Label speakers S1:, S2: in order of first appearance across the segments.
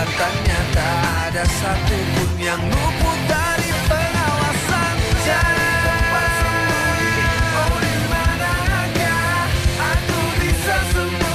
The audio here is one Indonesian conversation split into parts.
S1: Kelihatannya tak ada satupun yang luput dari pengawasan. Jangan tempat sembunyi, oh di manakah aku bisa sembunyi?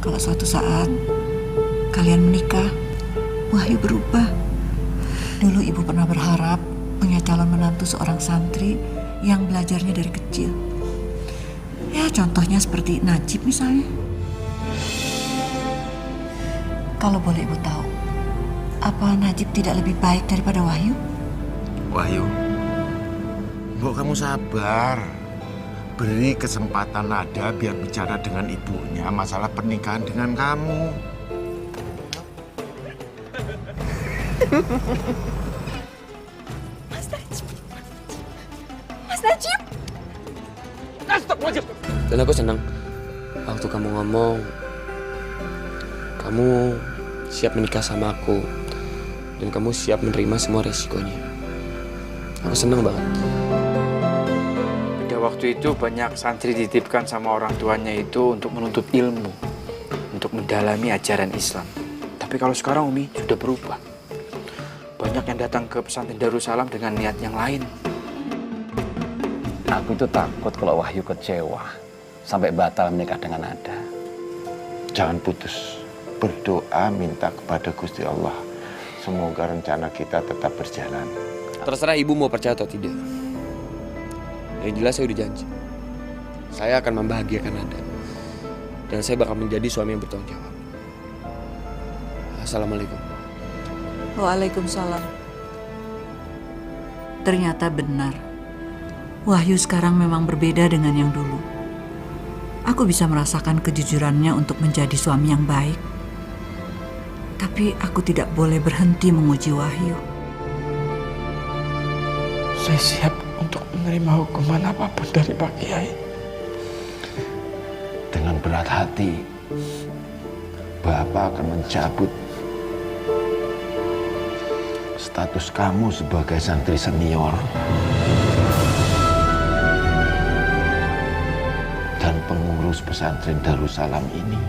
S2: Kalau suatu saat kalian menikah, Wahyu berubah. Dulu ibu pernah berharap punya calon menantu seorang santri yang belajarnya dari kecil. Ya contohnya seperti Najib misalnya. Kalau boleh ibu tahu, apa Najib tidak lebih baik daripada Wahyu?
S3: Wahyu, Mbok kamu sabar. Beri kesempatan Nada biar bicara dengan ibunya masalah pernikahan dengan kamu.
S4: Mas Najib. Mas Najib.
S5: Astagfirullahaladzim. Dan aku senang waktu kamu ngomong kamu siap menikah sama aku dan kamu siap menerima semua resikonya. Aku senang banget.
S6: Pada waktu itu banyak santri dititipkan sama orang tuanya itu untuk menuntut ilmu, untuk mendalami ajaran Islam. Tapi kalau sekarang Umi sudah berubah. Banyak yang datang ke pesantren Darussalam dengan niat yang lain.
S7: Aku itu takut kalau Wahyu kecewa sampai batal menikah dengan Nada.
S3: Jangan putus. Berdoa minta kepada Gusti Allah. Semoga rencana kita tetap berjalan.
S5: Terserah ibu mau percaya atau tidak. Yang jelas saya udah janji. Saya akan membahagiakan Anda. Dan saya bakal menjadi suami yang bertanggung jawab. Assalamualaikum.
S2: Waalaikumsalam. Ternyata benar. Wahyu sekarang memang berbeda dengan yang dulu. Aku bisa merasakan kejujurannya untuk menjadi suami yang baik. Tapi aku tidak boleh berhenti menguji Wahyu.
S6: Saya siap untuk menerima hukuman apapun dari Pak Kiai.
S3: Dengan berat hati, Bapak akan mencabut status kamu sebagai santri senior dan pengurus pesantren Darussalam ini.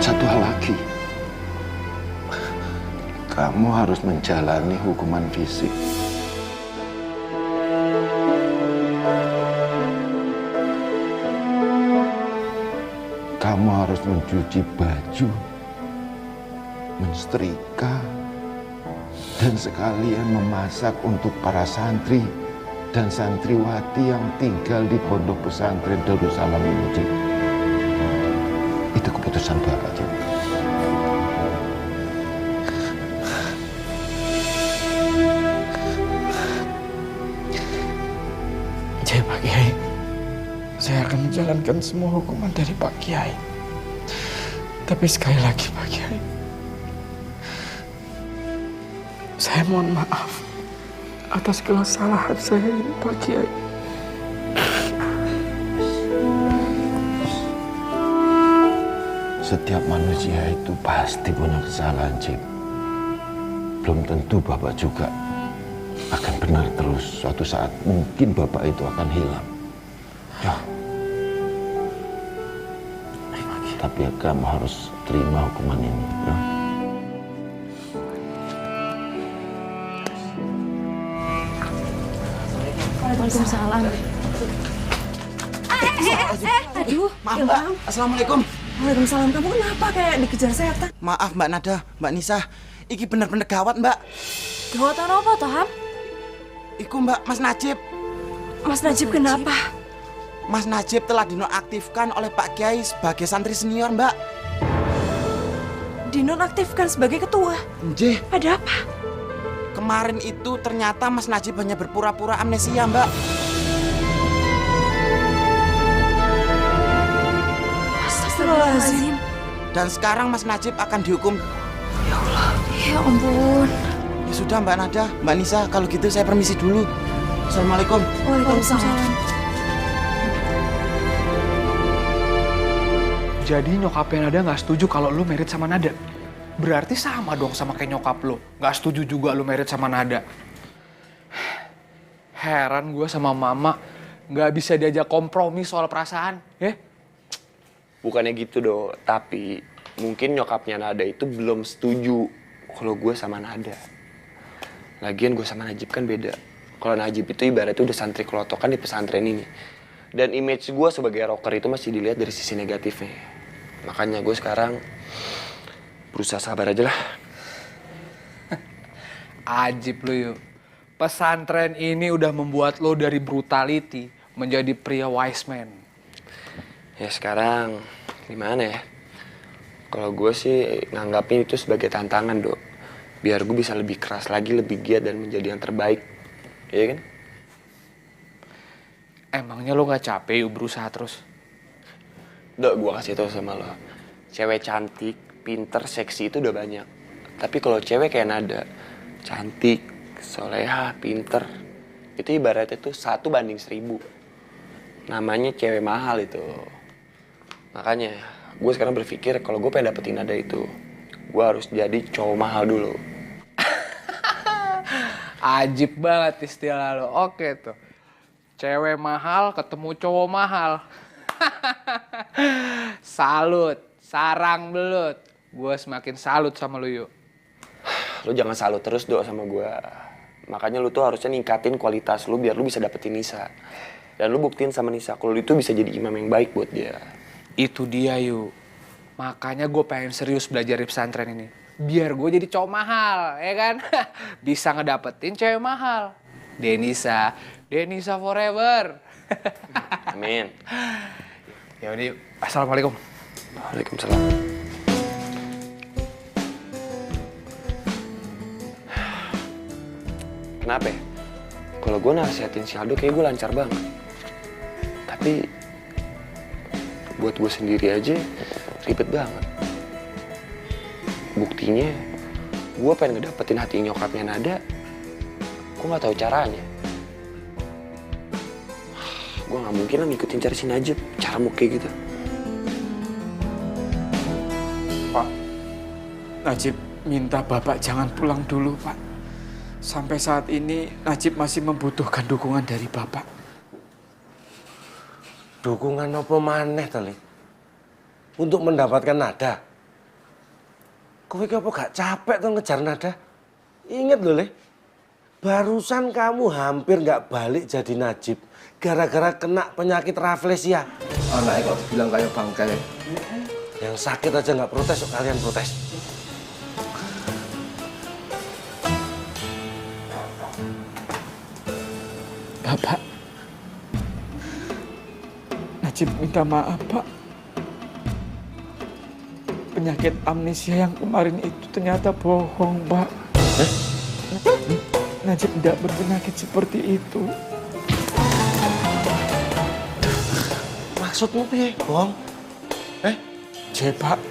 S3: Satu hal lagi, kamu harus menjalani hukuman fisik. Kamu harus mencuci baju, mensetrika, dan sekalian memasak untuk para santri dan santriwati yang tinggal di pondok pesantren Darussalam ini, Cik. Itu keputusan Bapak, Cik.
S6: Ya Pak Kiai, saya akan menjalankan semua hukuman dari Pak Kiai. Tapi sekali lagi Pak Kiai, saya mohon maaf atas kesalahan saya ini Pak Kiai.
S3: Setiap manusia itu pasti punya kesalahan, Cip. Belum tentu Bapak juga akan benar terus. Suatu saat mungkin Bapak itu akan hilang. Ya. Tapi kamu harus terima hukuman ini. Ya.
S4: Waalaikumsalam. Aduh,
S8: Maaf Mbak, Assalamualaikum.
S4: Waalaikumsalam. Kamu kenapa kayak dikejar setan?
S8: Maaf Mbak Nada, Mbak Nisa. Iki bener-bener gawat Mbak.
S4: Gawatan apa toh, Ham?
S8: Iku Mbak, Mas Najib.
S4: Mas Najib kenapa?
S8: Mas Najib telah dinonaktifkan oleh Pak Kiai sebagai santri senior Mbak.
S4: dinonaktifkan sebagai ketua.
S8: Nggih,
S4: Ada apa?
S8: kemarin itu ternyata Mas Najib hanya berpura-pura amnesia, Mbak.
S4: Astagfirullahaladzim.
S8: Dan sekarang Mas Najib akan dihukum.
S4: Ya ampun.
S8: Ya sudah Mbak Nada, Mbak Nisa, kalau gitu saya permisi dulu. Assalamualaikum.
S4: Waalaikumsalam.
S6: Jadi nyokapnya Nada nggak setuju kalau lu married sama Nada. Berarti sama dong sama kayak nyokap lu. Nggak setuju juga lu married sama Nada. Heran gue sama mama nggak bisa diajak kompromi soal perasaan, ya?
S5: Bukannya gitu dong, tapi mungkin nyokapnya Nada itu belum setuju kalau gue sama Nada. Lagian gue sama Najib kan beda. Kalau Najib itu ibaratnya udah santri kelotokan di pesantren ini. Dan image gue sebagai rocker itu masih dilihat dari sisi negatifnya. Makanya gue sekarang berusaha sabar aja lah.
S6: Ajib lu yuk. Pesantren ini udah membuat lo dari brutality menjadi pria wise man.
S5: Ya sekarang gimana ya? Kalau gue sih nganggapnya itu sebagai tantangan, Dok. Biar gue bisa lebih keras lagi, lebih giat dan menjadi yang terbaik. Iya kan?
S6: Emangnya lo gak capek yuk berusaha terus?
S5: Dok, gue kasih tau sama lo. Cewek cantik, pinter, seksi itu udah banyak. Tapi kalau cewek kayak Nada, cantik, soleha, pinter, itu ibaratnya tuh 1:1000. Namanya cewek mahal itu. Makanya gue sekarang berpikir kalau gue pengen dapetin Nada itu, gue harus jadi cowok mahal dulu.
S6: Ajib banget istilah lo. Oke tuh. Cewek mahal ketemu cowok mahal. Salut, sarang belut. Gue semakin salut sama lo yuk.
S5: Lu jangan salut terus, Dok, sama gue. Makanya lu tuh harusnya ningkatin kualitas lu biar lu bisa dapetin Nisa. Dan lu buktiin sama Nisa kalau lu itu bisa jadi imam yang baik buat dia.
S6: Itu dia yuk. Makanya gue pengen serius belajar di pesantren ini. Biar gue jadi cowok mahal, ya kan? Bisa ngedapetin cewek mahal. Denisa, Denisa forever.
S5: Amin.
S6: Ya udah, assalamualaikum.
S5: Waalaikumsalam. Kenapa ya? Kalau gue nasihatin si Aldo kayak gue lancar banget. Tapi buat gue sendiri aja ribet banget. Buktinya gue pengen ngedapetin hati nyokapnya Nada, gue gak tahu caranya. Gue gak mungkin lah ngikutin cara si Najib, cara mau kayak gitu.
S6: Pak, Najib minta Bapak jangan pulang dulu, Pak. Sampai saat ini Najib masih membutuhkan dukungan dari Bapak.
S9: Dukungan apa maneh tali? Untuk mendapatkan Nada. Kowe apa gak capek tuh ngejar Nada? Ingat loh, Le. Barusan kamu hampir gak balik jadi Najib. Gara-gara kena penyakit raflesia. Anaknya kok bilang kayak bangkai. Yang sakit aja gak protes, kok kalian protes.
S6: Bapak, Najib minta maaf, Pak. Penyakit amnesia yang kemarin itu ternyata bohong, Pak. Najib tidak berpenyakit seperti itu.
S9: Maksudmu piye, bohong?
S6: Pak.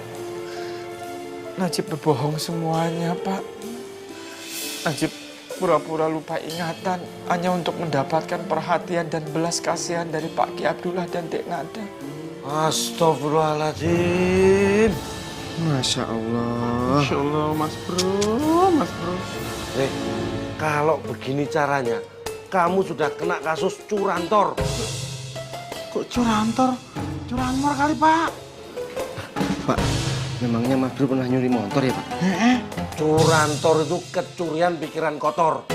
S6: Najib berbohong semuanya, Pak. Najib pura-pura lupa ingatan hanya untuk mendapatkan perhatian dan belas kasihan dari Pak Ki Abdullah dan Dek Nada.
S9: Astagfirullahaladzim.
S3: Masya Allah.
S9: Masya Allah, Mas Bro. Kalau begini caranya, kamu sudah kena kasus curantor.
S3: Kok curantor? Curanmor kali, Pak. Pak, memangnya Mas Bro pernah nyuri motor ya, Pak?
S9: Curantor itu kecurian pikiran kotor.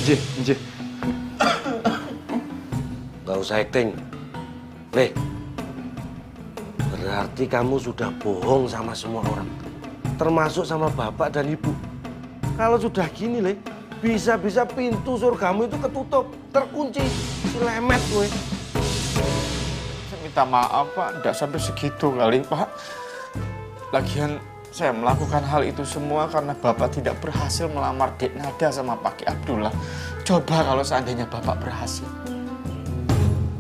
S3: Nggih.
S9: Gak usah acting. Berarti kamu sudah bohong sama semua orang. Termasuk sama bapak dan ibu. Kalau sudah gini, bisa-bisa pintu surgamu itu ketutup, terkunci. Lemet gue.
S6: Saya minta maaf, Pak. Tidak sampai segitu kali, Pak. Lagian Saya melakukan hal itu semua karena Bapak tidak berhasil melamar Dek Nada sama Pak Ki Abdullah. Coba kalau seandainya Bapak berhasil.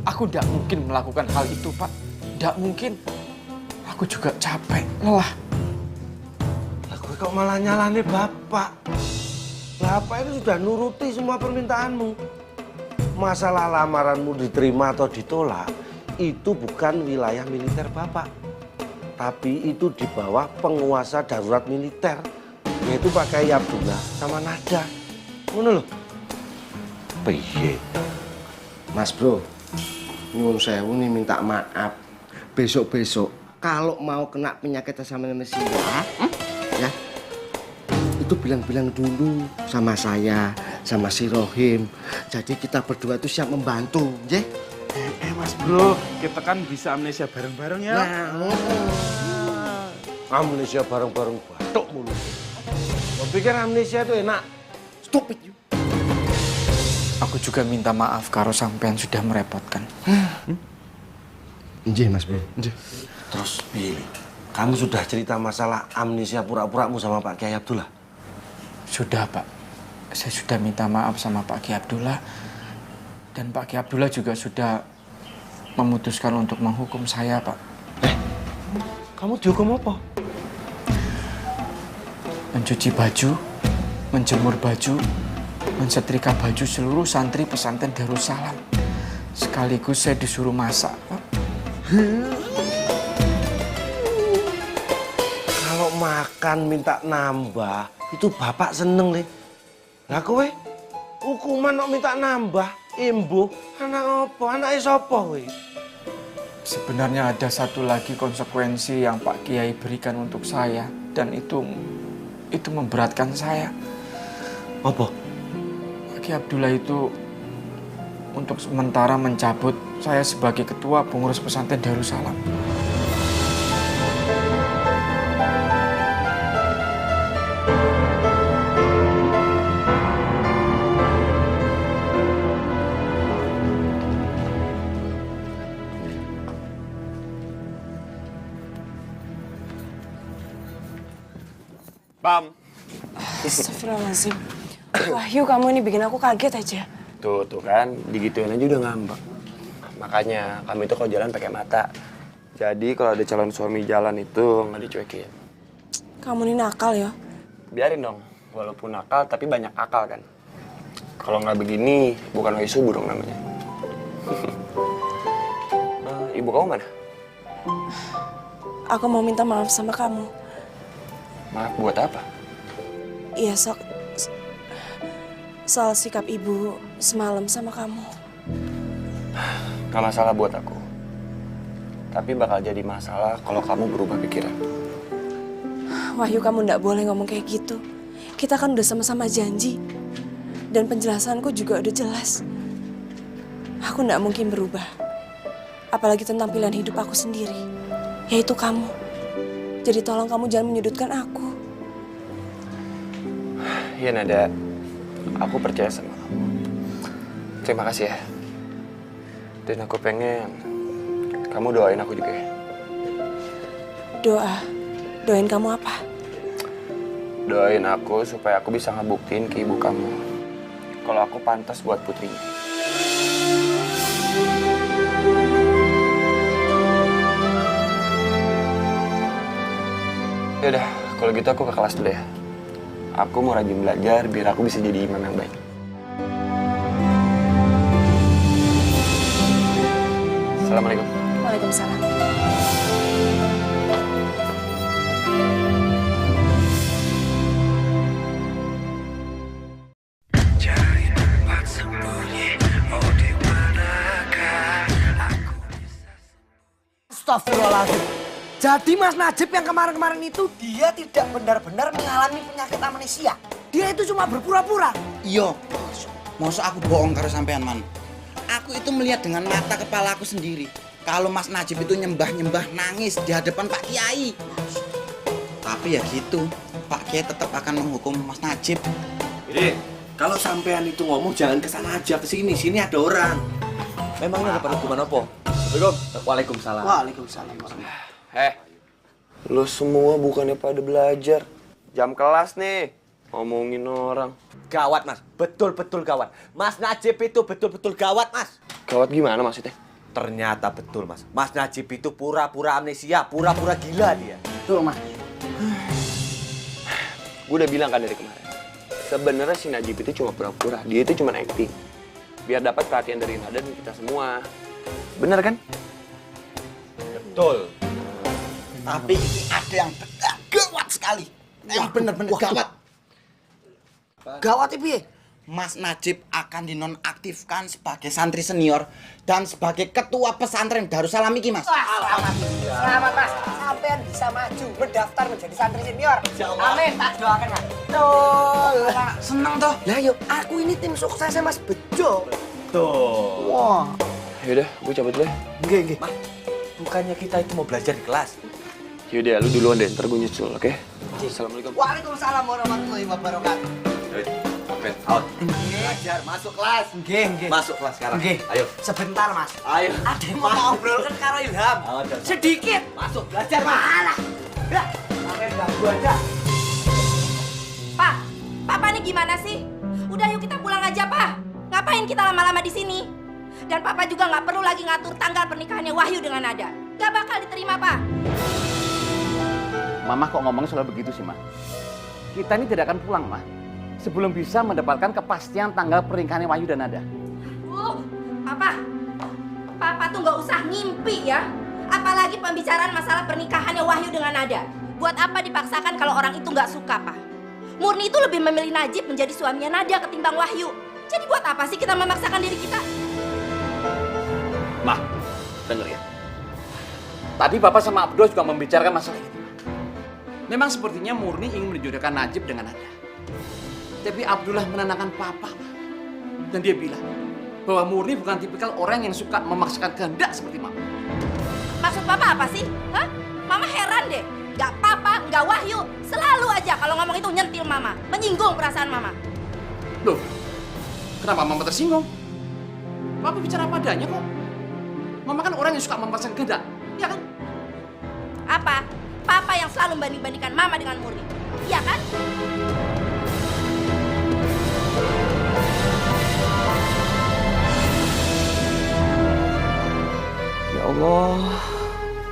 S6: Aku tidak mungkin melakukan hal itu, Pak. Tidak mungkin. Aku juga capek, lelah.
S9: Aku kok malah nyalane Bapak. Bapak itu sudah nuruti semua permintaanmu. Masalah lamaranmu diterima atau ditolak, itu bukan wilayah militer Bapak. Tapi itu di bawah penguasa darurat militer, yaitu Pak Kiai Abdullah sama Nada. Ngono lho. Piye? Mas Bro, nyuwun sewu nih minta maaf. Besok-besok kalau mau kena penyakit asam amnesia, ya itu bilang-bilang dulu sama saya, sama si Rohim. Jadi kita berdua itu siap membantu, ya?
S6: Mas Bro, kita kan bisa amnesia bareng-bareng ya.
S9: Amnesia bareng-bareng batuk mulu. Kau pikir amnesia itu enak? Stupid you.
S6: Aku juga minta maaf kalau sampean sudah merepotkan.
S9: Nggih, Mas Bro. Terus, Billy, kamu sudah cerita masalah amnesia pura-puramu sama Pak Kiai Abdullah?
S6: Sudah, Pak. Saya sudah minta maaf sama Pak Ki Abdullah. Dan Pak Ki Abdullah juga sudah memutuskan untuk menghukum saya, Pak.
S9: Kamu dihukum apa?
S6: Mencuci baju, menjemur baju, mensetrika baju seluruh santri pesantren Darussalam. Sekaligus saya disuruh masak, Pak.
S9: Kalau makan minta nambah, itu Bapak seneng nih. Lah kowe hukuman kok minta nambah, imbuh, anak apa? Anake sapa kowe?
S6: Sebenarnya ada satu lagi konsekuensi yang Pak Kiai berikan untuk saya, dan itu memberatkan saya.
S9: Apa?
S6: Pak Ki Abdullah itu untuk sementara mencabut saya sebagai ketua pengurus pesantren Darussalam.
S5: Bam.
S4: Astagfirullahaladzim. Wahyu, kamu ini bikin aku kaget aja.
S5: Tuh kan, digituin aja udah ngambek. Makanya kami itu kalau jalan pakai mata. Jadi kalau ada calon suami jalan itu nggak dicuekin.
S4: Kamu ini nakal ya.
S5: Biarin dong, walaupun nakal tapi banyak akal kan. Kalau nggak begini, bukan Wahyu Subur dong namanya. Ibu kamu mana?
S4: Aku mau minta maaf sama kamu.
S5: Maaf buat apa?
S4: Iya, soal sikap ibu semalam sama kamu.
S5: Gak masalah buat aku. Tapi bakal jadi masalah kalau kamu berubah pikiran.
S4: Wahyu, kamu nggak boleh ngomong kayak gitu. Kita kan udah sama-sama janji. Dan penjelasanku juga udah jelas. Aku nggak mungkin berubah. Apalagi tentang pilihan hidup aku sendiri. Yaitu kamu. Jadi tolong kamu jangan menyudutkan aku.
S5: Iya Nada, aku percaya sama kamu. Terima kasih ya. Dan aku pengen kamu doain aku juga ya.
S4: Doain kamu apa?
S5: Doain aku supaya aku bisa ngebuktiin ke ibu kamu kalau aku pantas buat putrinya. Yaudah, kalau gitu aku ke kelas dulu ya. Aku mau rajin belajar biar aku bisa jadi imam yang baik. Assalamualaikum.
S4: Waalaikumsalam.
S8: Astagfirullahaladzim. Jadi Mas Najib yang kemarin-kemarin itu dia tidak benar-benar mengalami penyakit amnesia. Dia itu cuma berpura-pura.
S10: Iya, masa aku bohong karo sampean, Man. Aku itu melihat dengan mata kepala aku sendiri. Kalau Mas Najib itu nyembah-nyembah nangis di hadapan Pak Kiai. Tapi ya gitu, Pak Kiai tetap akan menghukum Mas Najib.
S11: Jadi, kalau sampean itu ngomong jangan kesana aja, ke sini. Sini ada orang.
S8: Memangnya ada hukuman apa?
S11: Waalaikumsalam.
S8: Waalaikumsalam.
S5: Lo semua bukannya pada belajar. Jam kelas nih, ngomongin orang.
S11: Gawat mas, betul-betul gawat. Mas Najib itu betul-betul gawat mas.
S5: Gawat gimana maksudnya?
S11: Ternyata betul mas. Mas Najib itu pura-pura amnesia, pura-pura gila dia.
S7: Betul, Mas.
S5: Gue udah bilang kan dari kemarin. Sebenarnya si Najib itu cuma pura-pura. Dia itu cuma acting. Biar dapat perhatian dari Nada dan kita semua. Bener kan?
S11: Betul.
S10: Tapi ini ada yang gawat sekali. Yang bener-bener gawat.
S8: Gawat itu ya?
S10: Mas Najib akan dinonaktifkan sebagai santri senior dan sebagai ketua pesantren Darussalam iki, Mas.
S8: Selamat. Selamat, Mas. Sampean bisa maju mendaftar menjadi santri senior. Amin, tak doakan, Mas. Betul.
S10: Seneng toh?
S8: Lah yuk, aku ini tim suksesnya Mas Bejo.
S11: Tuh.
S8: Wah.
S5: Yaudah, gue cabut dulu ya.
S8: Nggih.
S11: Mas, bukannya kita itu mau belajar di kelas?
S5: Yaudah, lu duluan deh, ntar gue nyusul, oke? Assalamualaikum.
S8: Waalaikumsalam warahmatullahi wabarakatuh.
S11: Out. Belajar, masuk kelas.
S8: Nggih.
S11: Masuk kelas sekarang.
S8: Nggih.
S11: Ayo.
S8: Sebentar, Mas.
S11: Ayo.
S8: Ada yang mau ngobrolkan karo Ilham. Sedikit.
S11: Masuk, belajar, Mas.
S8: Alah. Lah, sampean ganggu aja.
S12: Pak, Papa nih gimana sih? Udah yuk kita pulang aja, Pak. Ngapain kita lama-lama di sini? Dan Papa juga nggak perlu lagi ngatur tanggal pernikahannya Wahyu dengan Nada. Gak bakal diterima, Pak.
S7: Mama kok ngomongnya selalu begitu sih, Ma? Kita ini tidak akan pulang, Ma. Sebelum bisa mendapatkan kepastian tanggal pernikahannya Wahyu dan Nada.
S12: Papa tuh nggak usah ngimpi ya. Apalagi pembicaraan masalah pernikahannya Wahyu dengan Nada. Buat apa dipaksakan kalau orang itu nggak suka, Pak? Murni itu lebih memilih Najib menjadi suaminya Nada ketimbang Wahyu. Jadi buat apa sih kita memaksakan diri kita?
S7: Ma, denger ya. Tadi Papa sama Abdul juga membicarakan masalah ini. Memang sepertinya Murni ingin menjodohkan Najib dengan Nada. Tapi Abdullah menenangkan Papa, dan dia bilang bahwa Murni bukan tipikal orang yang suka memaksakan kehendak seperti Mama.
S12: Maksud Papa apa sih? Hah? Mama heran deh. Gak Papa, gak Wahyu. Selalu aja kalau ngomong itu nyentil Mama. Menyinggung perasaan Mama.
S7: Loh, kenapa Mama tersinggung? Papa bicara apa adanya kok. Mama kan orang yang suka memaksakan kehendak, ya kan?
S12: Apa? Papa yang selalu membanding-bandingkan Mama dengan Murni. Iya kan?
S5: Ya Allah,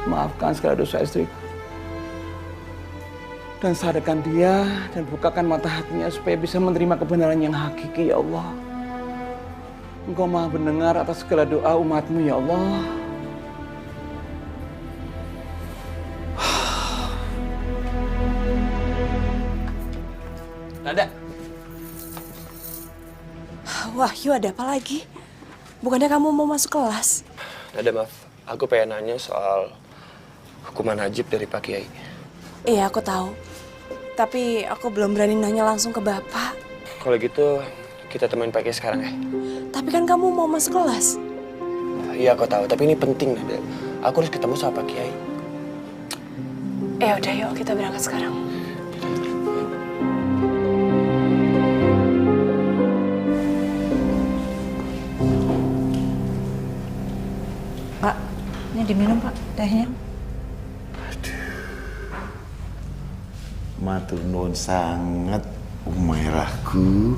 S5: maafkan segala dosa istriku. Dan sadarkan dia dan bukakan mata hatinya supaya bisa menerima kebenaran yang hakiki, ya Allah. Engkau maha mendengar atas segala doa umatmu, ya Allah.
S11: Nada.
S4: Wahyu, ada apa lagi? Bukannya kamu mau masuk kelas?
S5: Nada, maaf. Aku pengen nanya soal hukuman Najib dari Pak Kiai.
S4: Iya, aku tahu. Tapi aku belum berani nanya langsung ke Bapak.
S5: Kalau gitu, kita temuin Pak Kiai sekarang ya?
S4: Tapi kan kamu mau masuk kelas.
S5: Iya, aku tahu. Tapi ini penting, Nada. Aku harus ketemu sama Pak Kiai.
S4: Udah, yuk kita berangkat sekarang.
S2: Pak, ini diminum, Pak, tehnya.
S3: Matur nuwun sangat Umairahku.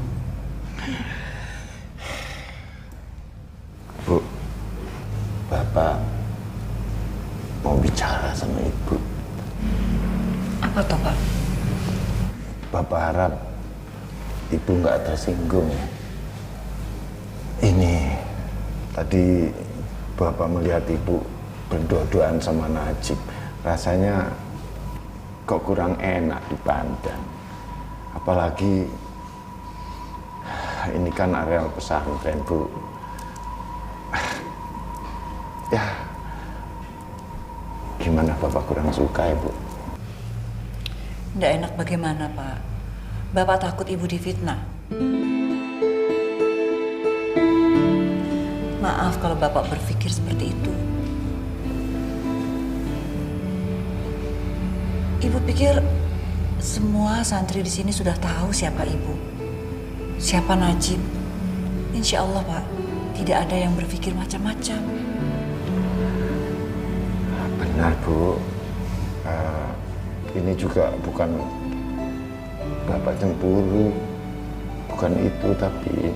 S3: Bu, Bapak mau bicara sama Ibu.
S2: Apa toh, Pak?
S3: Bapak harap Ibu nggak tersinggung ya. Ini tadi Bapak melihat Ibu berdua-duaan sama Najib. Rasanya kok kurang enak dipandang. Apalagi ini kan areal pesantren, Bu. Ya, gimana Bapak kurang suka ya, Bu?
S2: Nggak enak bagaimana, Pak? Bapak takut Ibu difitnah. Maaf kalau Bapak berpikir seperti itu. Ibu pikir semua santri di sini sudah tahu siapa Ibu, siapa Najib. Insya Allah, Pak, tidak ada yang berpikir macam-macam.
S3: Benar, Bu. Ini juga bukan Bapak cemburu, bukan itu, tapi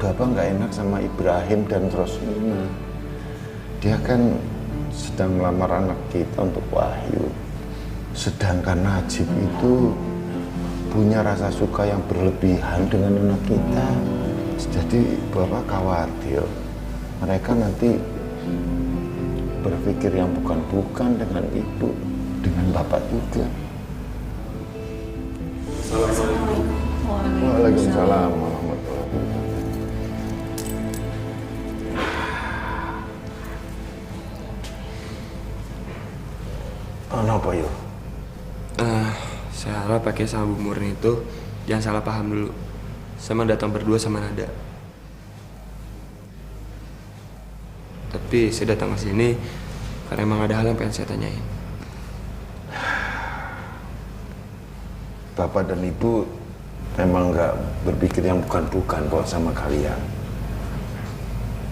S3: Bapak nggak enak sama Ibrahim dan Rosmina. Dia kan sedang melamar anak kita untuk Wahyu. Sedangkan Najib itu punya rasa suka yang berlebihan dengan anak kita. Jadi Bapak khawatir mereka nanti berpikir yang bukan-bukan dengan Ibu, dengan Bapak juga.
S2: Assalamualaikum.
S3: Waalaikumsalam warahmatullahi wabarakatuh. Apa yuk?
S5: Salah pakai sama Bu Murni itu jangan salah paham dulu. Sama datang berdua sama Nada. Tapi saya datang ke sini karena emang ada hal yang pengen saya tanyain.
S3: Bapak dan Ibu memang nggak berpikir yang bukan-bukan kok sama kalian.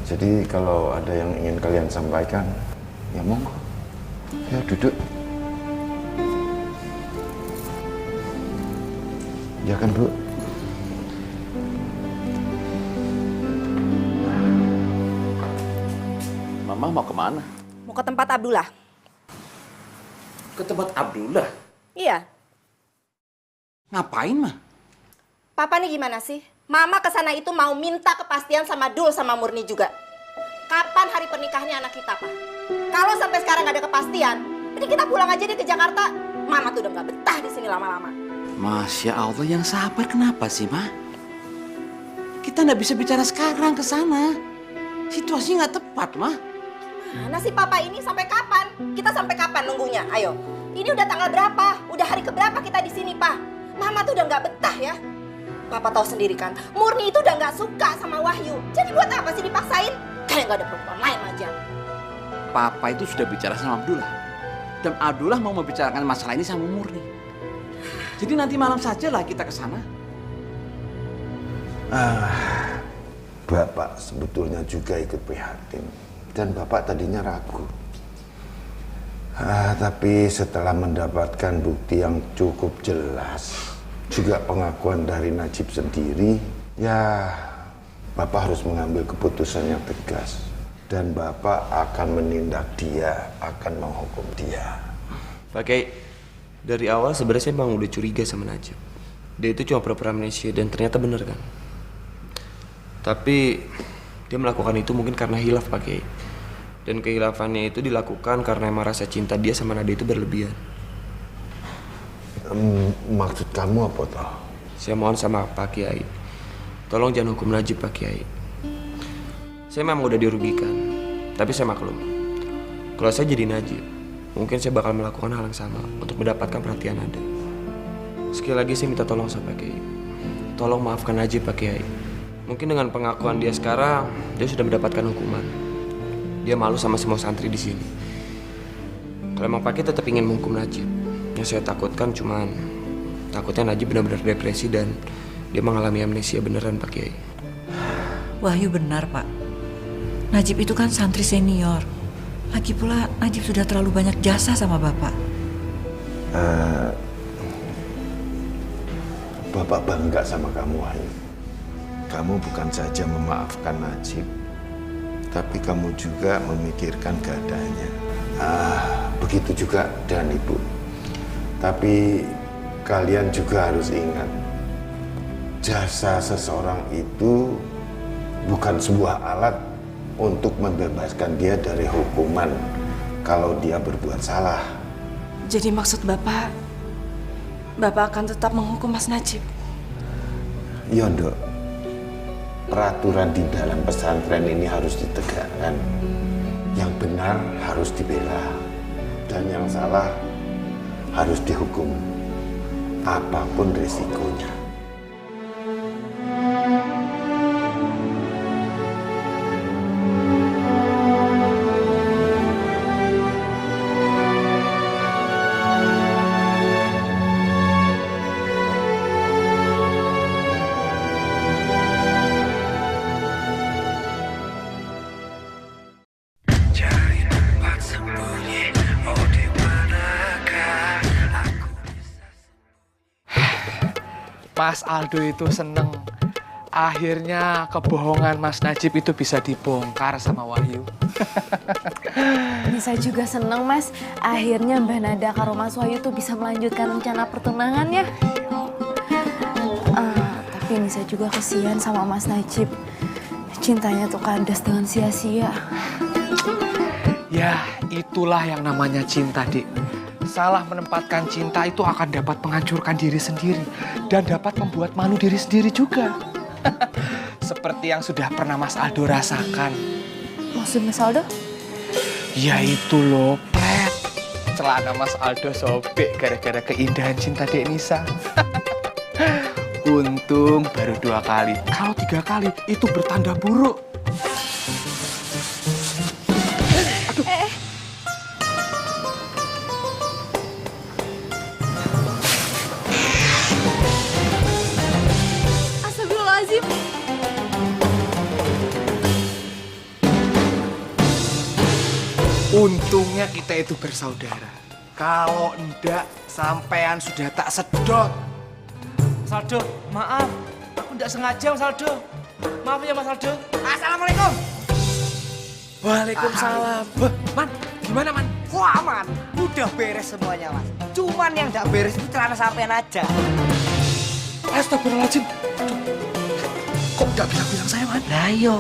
S3: Jadi kalau ada yang ingin kalian sampaikan, ya monggo. Ya duduk. Ya kan Bu?
S7: Mama mau kemana?
S12: Mau ke tempat Abdullah.
S7: Ke tempat Abdullah?
S12: Iya.
S7: Ngapain, Ma?
S12: Papa nih gimana sih? Mama kesana itu mau minta kepastian sama Dul sama Murni juga. Kapan hari pernikahannya anak kita, Pak? Kalau sampai sekarang nggak ada kepastian, jadi kita pulang aja deh ke Jakarta. Mama tuh udah nggak betah di sini lama-lama.
S7: Masya Allah, yang sabar kenapa sih, Ma? Kita nggak bisa bicara sekarang ke sana. Situasinya nggak tepat, Ma.
S12: Mana sih Papa ini sampai kapan? Kita sampai kapan nunggunya? Ayo. Ini udah tanggal berapa? Udah hari keberapa kita di sini, Pak? Mama tuh udah nggak betah ya. Papa tahu sendiri kan, Murni itu udah nggak suka sama Wahyu. Jadi buat apa sih dipaksain? Kayak nggak ada perempuan lain aja.
S7: Papa itu sudah bicara sama Abdullah. Dan Abdullah mau membicarakan masalah ini sama Murni. Jadi nanti malam sajalah kita ke sana.
S3: Bapak sebetulnya juga ikut prihatin. Dan Bapak tadinya ragu. Tapi setelah mendapatkan bukti yang cukup jelas, juga pengakuan dari Najib sendiri, ya Bapak harus mengambil keputusan yang tegas. Dan Bapak akan menindak dia, akan menghukum dia.
S5: Pak Kiai, dari awal sebenarnya saya emang udah curiga sama Najib. Dia itu cuma pura-pura amnesia dan ternyata bener kan. Tapi dia melakukan itu mungkin karena hilaf Pak Kiai. Dan kehilafannya itu dilakukan karena emang rasa cinta dia sama Nada itu berlebihan.
S3: Maksud kamu apa toh?
S5: Saya mohon sama Pak Kiai, tolong jangan hukum Najib Pak Kiai. Saya memang udah dirugikan, tapi saya maklum. Kalau saya jadi Najib, mungkin saya bakal melakukan hal yang sama untuk mendapatkan perhatian Nada. Sekali lagi saya minta tolong sama Pak Kiai. Tolong maafkan Najib Pak Kiai. Mungkin dengan pengakuan dia sekarang, dia sudah mendapatkan hukuman. Dia malu sama semua santri di sini. Kalau emang Pak Kiai tetap ingin menghukum Najib, yang saya takutkan cuman takutnya Najib benar-benar depresi dan dia mengalami amnesia beneran Pak Kiai.
S2: Wahyu benar, Pak. Najib itu kan santri senior. Lagi pula Najib sudah terlalu banyak jasa sama Bapak.
S3: Bapak bangga sama kamu, Wahyu. Kamu bukan saja memaafkan Najib, tapi kamu juga memikirkan keadaannya. Begitu juga dengan Ibu. Tapi kalian juga harus ingat, jasa seseorang itu bukan sebuah alat untuk membebaskan dia dari hukuman kalau dia berbuat salah.
S4: Jadi maksud Bapak akan tetap menghukum Mas Najib?
S3: Iya, Dok. Peraturan di dalam pesantren ini harus ditegakkan. Yang benar harus dibela. Dan yang salah harus dihukum. Apapun risikonya.
S1: Cari tempat sembunyi, oh di manakah aku
S6: Mas Aldo itu seneng. Akhirnya kebohongan Mas Najib itu bisa dibongkar sama Wahyu.
S13: Bisa juga seneng, Mas. Akhirnya Mbak Nada karo Mas Wahyu tuh bisa melanjutkan rencana pertunangannya. Tapi Nisa juga kesian sama Mas Najib. Cintanya tuh kandas dengan sia-sia.
S6: Ya, itulah yang namanya cinta, Dik. Salah menempatkan cinta itu akan dapat menghancurkan diri sendiri dan dapat membuat malu diri sendiri juga. Seperti yang sudah pernah Mas Aldo rasakan.
S13: Maksud Mas Aldo?
S6: Ya itu loh, Pret. Celana Mas Aldo sobek gara-gara keindahan cinta Dek Nisa. Untung baru 2 kali. Kalau 3 kali itu bertanda buruk. Aduh.
S13: Astagfirullahaladzim.
S6: Untungnya kita itu bersaudara. Kalau enggak, sampean sudah tak sedot.
S8: Mas Aldo, maaf. Aku tidak sengaja, Mas Aldo. Maaf ya, Mas Aldo. Assalamualaikum.
S6: Waalaikumsalam. Man, gimana, Man?
S8: Wah, Man. Udah beres semuanya, Mas. Cuman yang tidak beres itu celana sampean aja.
S6: Astagfirullahaladzim. Kok nggak bilang-bilang saya, Man?
S8: Lah iya.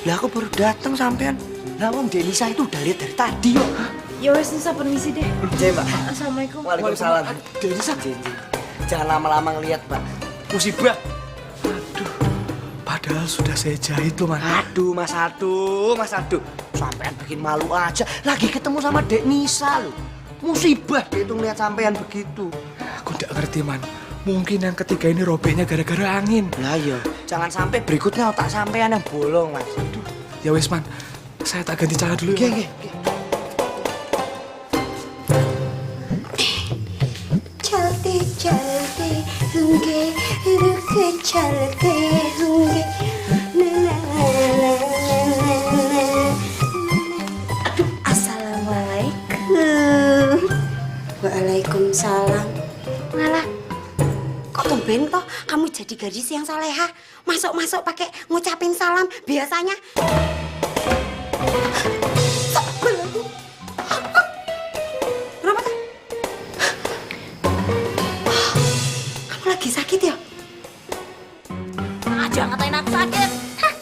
S8: Lah aku baru datang sampean. Lah wong Denisa itu udah lihat dari tadi kok.
S13: Ya wes, Nisa permisi deh.
S8: Cek, Mbak.
S13: Assalamualaikum.
S8: Waalaikumsalam.
S6: Denisa.
S8: Jangan lama-lama ngelihat, Pak. Musibah.
S6: Aduh, padahal sudah saya jahit loh, Man.
S8: Aduh, Mas Aldo, Mas Aldo. Sampean bikin malu aja. Lagi ketemu sama Dek Nisa loh. Musibah dia itu ngeliat sampean begitu.
S6: Aku nggak ngerti, Man. Mungkin yang ketiga ini robeknya gara-gara angin.
S8: Lah iya, jangan sampai berikutnya otak sampean yang bolong, Mas.
S6: Aduh, ya wes, Man. Saya tak ganti celana dulu ya.
S8: Oke.
S14: चलते होंगे रुक चलते होंगे Assalamualaikum. Waalaikumsalam. Malah kok tumben toh kamu jadi gadis yang salehah, masuk-masuk pakai ngucapin salam. Biasanya sakit ya?
S12: Jangan ngatain aku sakit. Hah.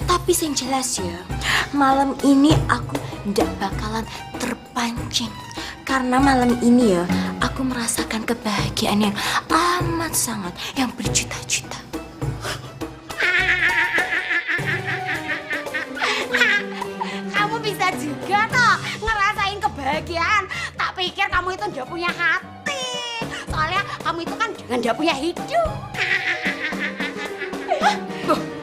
S12: Tapi yang jelas ya, malam ini aku ndak bakalan terpancing. Karena malam ini ya, aku merasakan kebahagiaan yang amat sangat, yang berjuta-juta.
S14: kamu bisa juga toh ngerasain kebahagiaan. Tak pikir kamu itu ndak punya hati. Soalnya kamu itu kan dengan ndak punya hidup.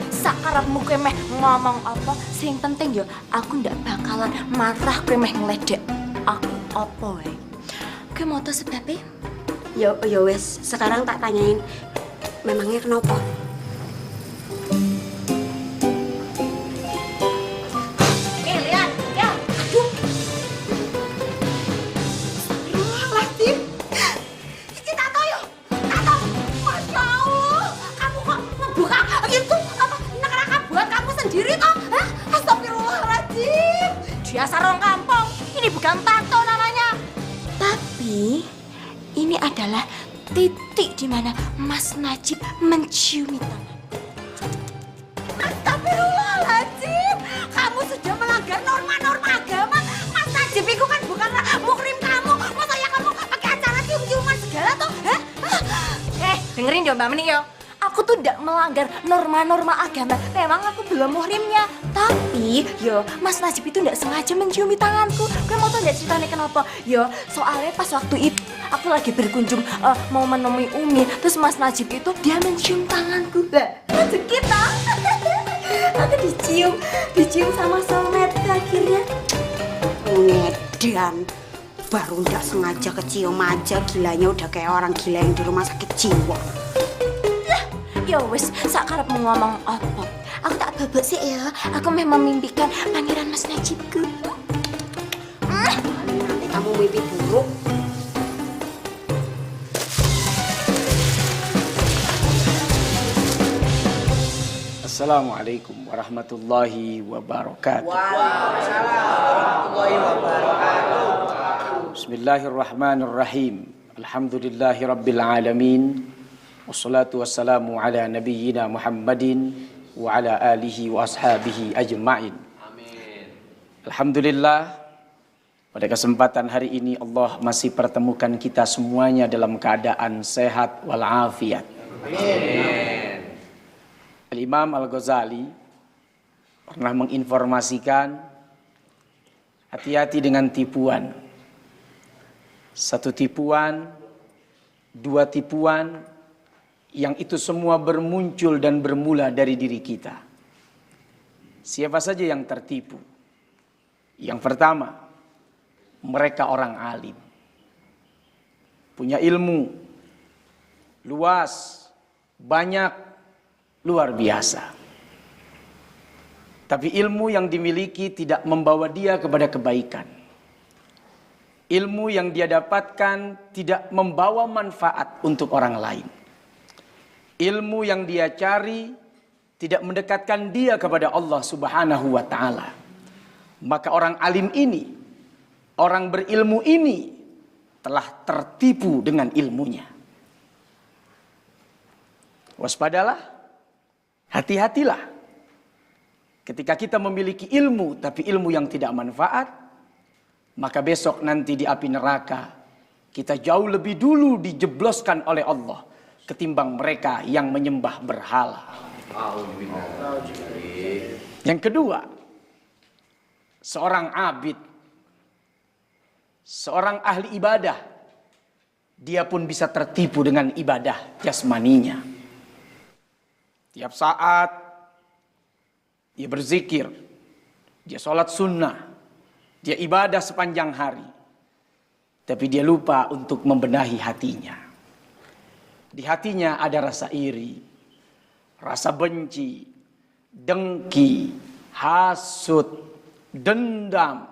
S12: Sakarapmu kemeh ngomong apa? Sing penting ya, aku ndak bakalan marah kemeh ngeledek aku apa wae. Kowe mau tahu sebabnya?
S14: Ya wes, sekarang tak tanyain. Memangnya kenapa?
S12: Lihat, ya.
S14: Aduh. Astagfirullahaladzim. Iki Tato yo. Tato. Masya Allah. Kamu kok ngebuka itu apa neraka buat kamu sendiri toh? Hah? Astagfirullahaladzim.
S12: Dasar orang kampung. Ini bukan tato namanya. Tapi ini adalah titik di mana Mas Najib menciumi tangan.
S14: Astagfirullahaladzim. Kamu sudah melanggar norma-norma agama. Mas Najib itu kan bukan muhrim kamu. Masa ya kamu pakai acara cium-ciuman segala tuh? Hah?
S12: Dengerin dong Mbak Meni yo. Aku tuh tidak melanggar norma-norma agama. Memang aku belum muhrimnya. Tapi, yo, Mas Najib itu tidak sengaja menciumi tanganku. Gue mau tau nggak ceritanya kenapa? Yo, soalnya pas waktu itu aku lagi berkunjung mau menemui Umi. Terus Mas Najib itu dia mencium tanganku. Lah, rezeki toh. Aku dicium sama soulmate akhirnya.
S14: Ngedan. Baru nggak sengaja kecium aja. Gilanya udah kayak orang gila yang di rumah sakit jiwa.
S12: Ya wes, sakarep mau ngomong apa? Aku tak babak sih ya. Aku memang memimpikan pangeran Mas Najibku.
S14: Nanti kamu mimpi buruk.
S6: Assalamualaikum warahmatullahi wabarakatuh.
S8: Waalaikumsalam warahmatullahi wabarakatuh.
S6: Bismillahirrahmanirrahim. Alhamdulillahi rabbil alamin. Wassalatu wassalamu ala nabiyyina Muhammadin wa ala alihi wa ashabihi ajma'in. Amin. Alhamdulillah, pada kesempatan hari ini Allah masih pertemukan kita semuanya dalam keadaan sehat walafiat. Amin. Al-Imam Al-Ghazali pernah menginformasikan hati-hati dengan tipuan. Satu tipuan, dua tipuan, yang itu semua bermuncul dan bermula dari diri kita. Siapa saja yang tertipu? Yang pertama, mereka orang alim. Punya ilmu luas, banyak, luar biasa. Tapi ilmu yang dimiliki tidak membawa dia kepada kebaikan. Ilmu yang dia dapatkan tidak membawa manfaat untuk orang lain. Ilmu yang dia cari tidak mendekatkan dia kepada Allah Subhanahu wa ta'ala. Maka orang alim ini, orang berilmu ini telah tertipu dengan ilmunya. Waspadalah. Hati-hatilah ketika kita memiliki ilmu tapi ilmu yang tidak manfaat, maka besok nanti di api neraka kita jauh lebih dulu dijebloskan oleh Allah ketimbang mereka yang menyembah berhala. Yang kedua, seorang abid, seorang ahli ibadah, dia pun bisa tertipu dengan ibadah jasmaninya. Tiap saat dia berzikir, dia sholat sunnah, dia ibadah sepanjang hari. Tapi dia lupa untuk membenahi hatinya. Di hatinya ada rasa iri, rasa benci, dengki, hasut, dendam.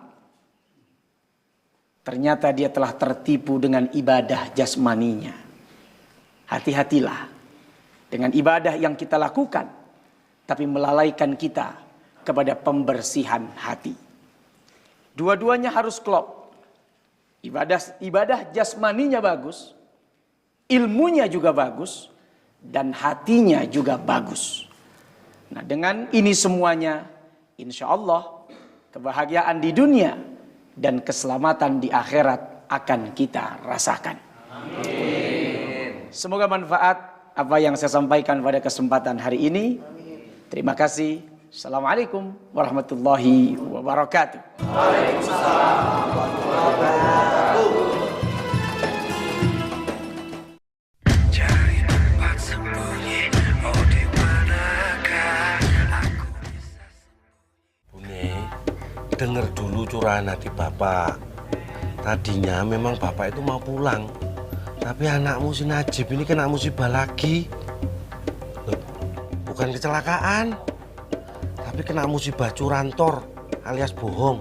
S6: Ternyata dia telah tertipu dengan ibadah jasmaninya. Hati-hatilah dengan ibadah yang kita lakukan, tapi melalaikan kita kepada pembersihan hati. Dua-duanya harus klop. Ibadah jasmaninya bagus, ilmunya juga bagus, dan hatinya juga bagus. Nah, dengan ini semuanya, insya Allah kebahagiaan di dunia dan keselamatan di akhirat akan kita rasakan. Amin. Semoga manfaat apa yang saya sampaikan pada kesempatan hari ini. Terima kasih. Assalamualaikum warahmatullahi wabarakatuh.
S1: Waalaikumsalam warahmatullahi wabarakatuh. Cari tempat sembunyi, oh di manakah aku bisa sembunyi.
S9: Bune, denger dulu curahan hati Bapak. Tadinya memang Bapak itu mau pulang. Tapi anakmu si Najib ini kena musibah lagi. Loh, bukan kecelakaan, tapi kena musibah curantor alias bohong.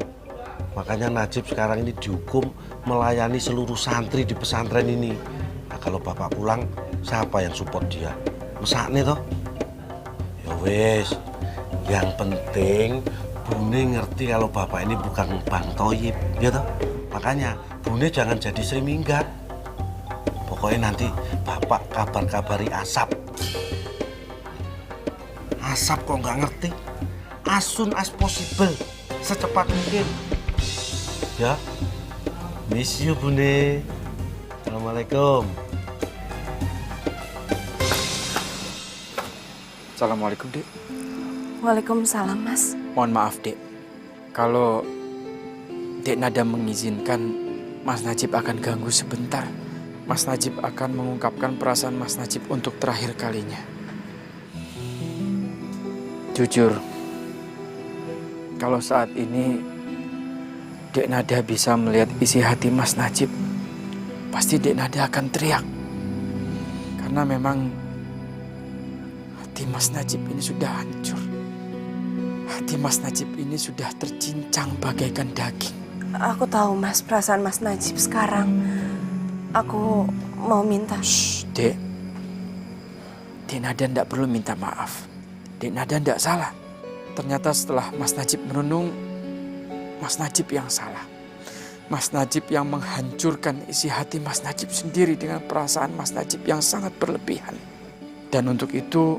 S9: Makanya Najib sekarang ini dihukum melayani seluruh santri di pesantren ini. Nah, kalau Bapak pulang, siapa yang support dia? Mesakne toh? Ya wes, yang penting Bune ngerti kalau Bapak ini bukan Bang Toyib, ya toh? Makanya Bune jangan jadi Sri Minggat. Pokoknya nanti Bapak kabar-kabari Asap. Asap kok nggak ngerti? As soon as possible, secepat mungkin. Ya, miss you Bune. Assalamualaikum.
S6: Assalamualaikum, Dek.
S4: Waalaikumsalam, Mas.
S6: Mohon maaf, Dek. Kalau Dek Nada mengizinkan, Mas Najib akan ganggu sebentar. Mas Najib akan mengungkapkan perasaan Mas Najib untuk terakhir kalinya. Jujur, kalau saat ini Dek Nada bisa melihat isi hati Mas Najib, pasti Dek Nada akan teriak. Karena memang hati Mas Najib ini sudah hancur. Hati Mas Najib ini sudah tercincang bagaikan daging.
S4: Aku tahu, Mas, perasaan Mas Najib sekarang. Aku mau minta.
S6: Dek. Dek Nada tidak perlu minta maaf. Dek Nada tidak salah. Ternyata setelah Mas Najib merenung, Mas Najib yang salah. Mas Najib yang menghancurkan isi hati Mas Najib sendiri dengan perasaan Mas Najib yang sangat berlebihan. Dan untuk itu,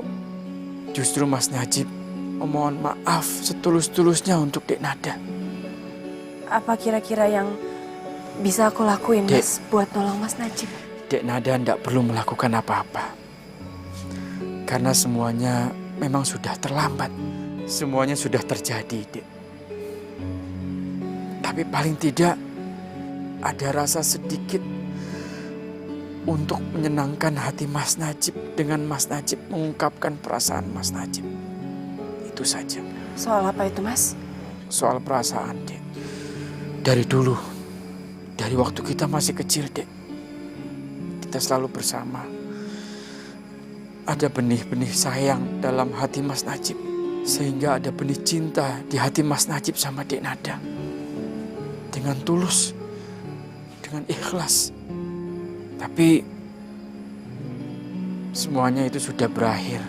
S6: justru Mas Najib memohon maaf setulus-tulusnya untuk Dek Nada.
S4: Apa kira-kira yang bisa aku lakuin, Mas, buat nolong Mas Najib?
S6: Dek Nada tidak perlu melakukan apa-apa. Karena semuanya memang sudah terlambat. Semuanya sudah terjadi, Dek. Tapi paling tidak ada rasa sedikit untuk menyenangkan hati Mas Najib dengan Mas Najib mengungkapkan perasaan Mas Najib. Itu saja.
S4: Soal apa itu, Mas?
S6: Soal perasaan, Dek. Dari dulu, dari waktu kita masih kecil, Dek, kita selalu bersama. Ada benih-benih sayang dalam hati Mas Najib, sehingga ada benih cinta di hati Mas Najib sama Dek Nada. Dengan tulus, dengan ikhlas. Tapi semuanya itu sudah berakhir.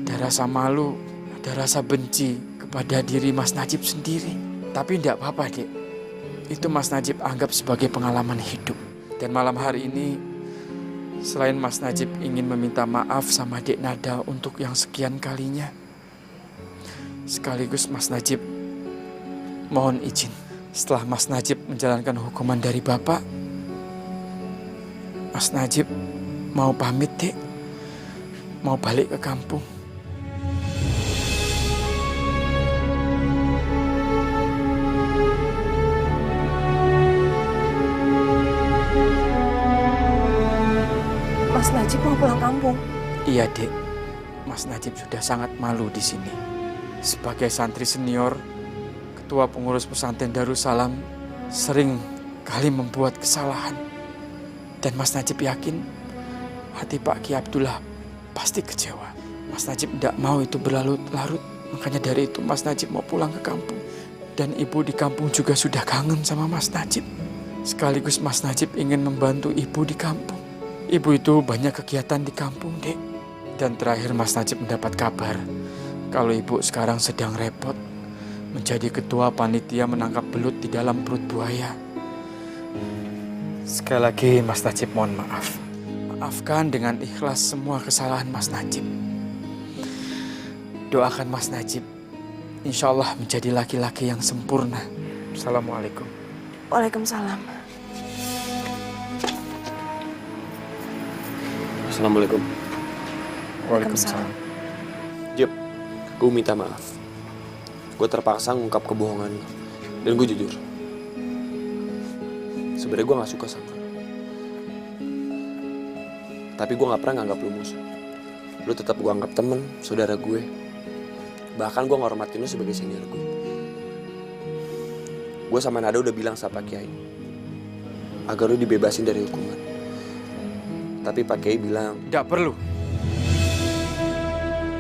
S6: Ada rasa malu, ada rasa benci kepada diri Mas Najib sendiri. Tapi tidak apa-apa, Dek. Itu Mas Najib anggap sebagai pengalaman hidup. Dan malam hari ini, selain Mas Najib ingin meminta maaf sama Dek Nada untuk yang sekian kalinya, sekaligus Mas Najib mohon izin. Setelah Mas Najib menjalankan hukuman dari Bapak, Mas Najib mau pamit, Dek. Mau balik ke kampung.
S4: Mas Najib mau pulang kampung?
S6: Iya, Dek. Mas Najib sudah sangat malu di sini. Sebagai santri senior, Ketua Pengurus Pesantren Darussalam sering kali membuat kesalahan. Dan Mas Najib yakin hati Pak Ki Abdullah pasti kecewa. Mas Najib tidak mau itu berlarut-larut. Makanya dari itu Mas Najib mau pulang ke kampung. Dan ibu di kampung juga sudah kangen sama Mas Najib. Sekaligus Mas Najib ingin membantu ibu di kampung. Ibu itu banyak kegiatan di kampung, Dek. Dan terakhir Mas Najib mendapat kabar kalau ibu sekarang sedang repot menjadi ketua panitia menangkap belut di dalam perut buaya. Sekali lagi Mas Najib mohon maaf. Maafkan dengan ikhlas semua kesalahan Mas Najib. Doakan Mas Najib, insya Allah menjadi laki-laki yang sempurna. Assalamualaikum.
S4: Waalaikumsalam.
S5: Assalamualaikum.
S6: Waalaikumsalam.
S5: Jep, gue minta maaf. Gue terpaksa ngungkap kebohongan lo. Dan gue jujur. Sebenarnya gue gak suka sama lo. Tapi gue gak pernah nganggap lo musuh. Lo tetap gue anggap temen, saudara gue. Bahkan gue ngormatin lo sebagai senior gue. Gue sama Nada udah bilang sama Pak Kiai agar lo dibebasin dari hukuman. Tapi Pak Kiai bilang
S6: tidak perlu.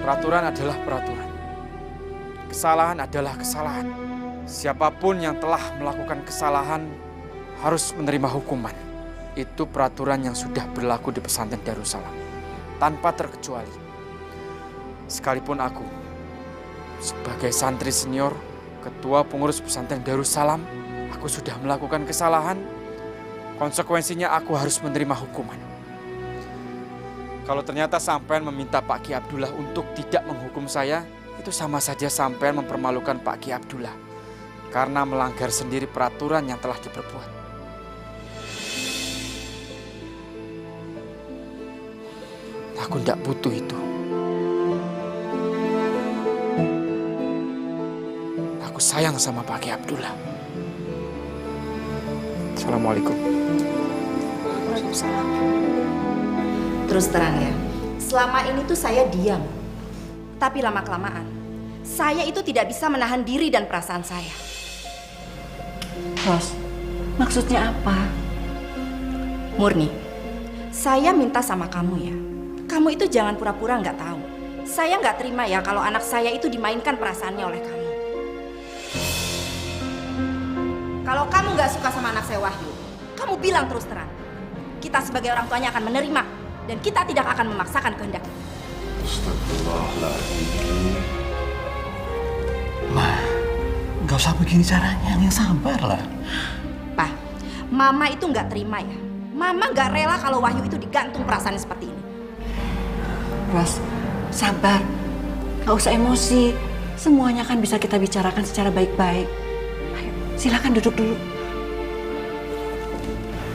S6: Peraturan adalah peraturan. Kesalahan adalah kesalahan. Siapapun yang telah melakukan kesalahan harus menerima hukuman. Itu peraturan yang sudah berlaku di pesantren Darussalam. Tanpa terkecuali. Sekalipun aku, sebagai santri senior, ketua pengurus pesantren Darussalam, aku sudah melakukan kesalahan. Konsekuensinya aku harus menerima hukuman. Kalau ternyata sampean meminta Pak Ki Abdullah untuk tidak menghukum saya, itu sama saja sampean mempermalukan Pak Ki Abdullah karena melanggar sendiri peraturan yang telah diperbuat. Aku tidak butuh itu. Aku sayang sama Pak Ki Abdullah. Assalamualaikum.
S4: Waalaikumsalam.
S12: Terus terang ya, selama ini tuh saya diam. Tapi lama-kelamaan, saya itu tidak bisa menahan diri dan perasaan saya.
S2: Ros, maksudnya apa?
S12: Murni, saya minta sama kamu ya. Kamu itu jangan pura-pura nggak tahu. Saya nggak terima ya kalau anak saya itu dimainkan perasaannya oleh kamu. Kalau kamu nggak suka sama anak saya Wahyu, kamu bilang terus terang. Kita sebagai orang tuanya akan menerima dan kita tidak akan memaksakan kehendak.
S9: Astagfirullahaladzim.
S7: Ma, nggak usah begini caranya, yang sabar lah.
S12: Pak, Mama itu nggak terima ya. Mama nggak rela kalau Wahyu itu digantung perasaan seperti ini.
S2: Ros, sabar. Gak usah emosi. Semuanya kan bisa kita bicarakan secara baik-baik. Ayo, silakan duduk dulu.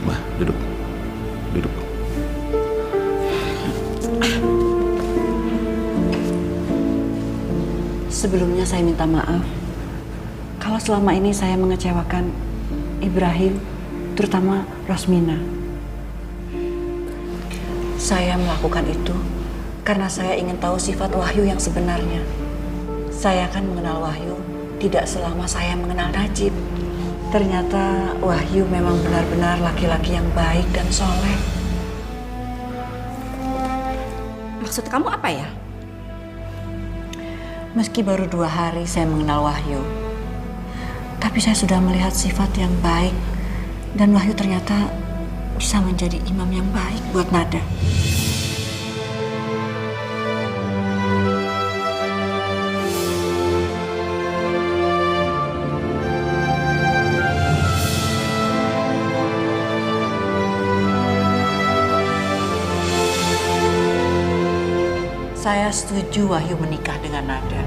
S7: Ma, duduk. Duduk.
S2: Sebelumnya saya minta maaf kalau selama ini saya mengecewakan Ibrahim, terutama Rosmina. Saya melakukan itu karena saya ingin tahu sifat Wahyu yang sebenarnya. Saya kan mengenal Wahyu tidak selama saya mengenal Najib. Ternyata Wahyu memang benar-benar laki-laki yang baik dan soleh.
S12: Maksud kamu apa ya?
S2: Meski baru 2 hari saya mengenal Wahyu, tapi saya sudah melihat sifat yang baik dan Wahyu ternyata bisa menjadi imam yang baik buat Nada. Saya setuju Wahyu menikah dengan Nada.